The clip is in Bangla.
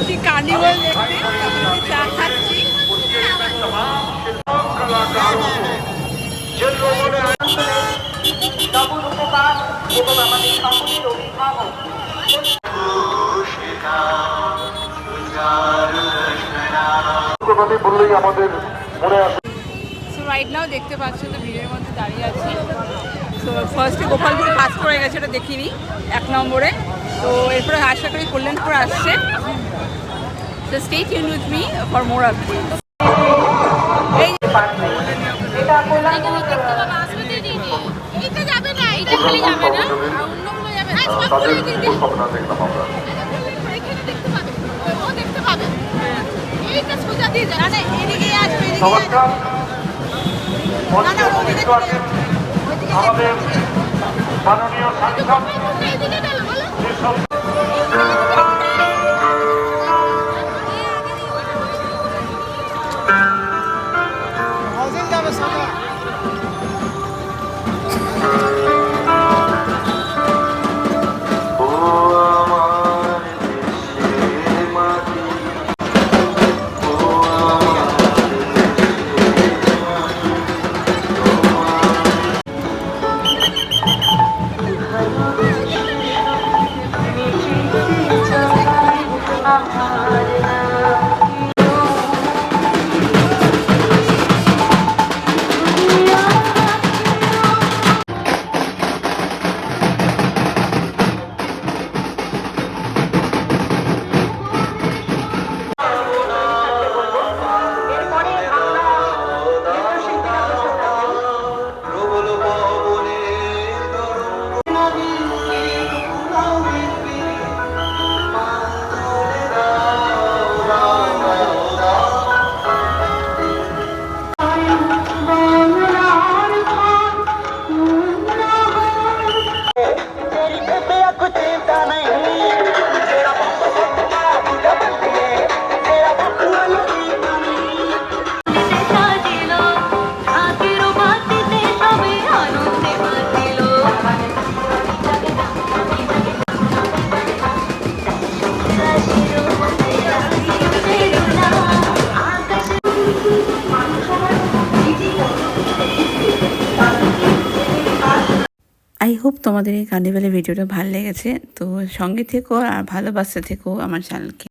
এসেছি কার্নিভাল দেখতে, চা খাচ্ছি। বললেই আমাদের মনে আসে। সো রাইট নাও দেখতে পাচ্ছ তো ভিড়ের মধ্যে দাঁড়িয়ে আছি। তো ফার্স্টে গোপালপুর পাস করে গেছে, ওটা দেখিনি 1 নম্বরে। তো এরপরে আশা করি কল্যাণপুর আসছে। So stay tuned with me for more updates. এইটা যাবে না, এইটা খালি যাবে না, আর অন্যগুলো যাবে না, সবগুলো এদিকে এখানে দেখতে পাবে, ও দেখতে পাবে। এইটা সোজা দিয়ে যাবে না, এদিকে আসবে, এদিকে নমস্কার, না না ওদিকে আমাদের মাননীয় সাংসদ এদিকে গেল বলো। আই হোপ তোমাদের এই কার্নিভালের ভিডিওটা ভালো লেগেছে। তো সঙ্গে থেকো আর ভালোবাসতে থেকো আমার চ্যানেলকে।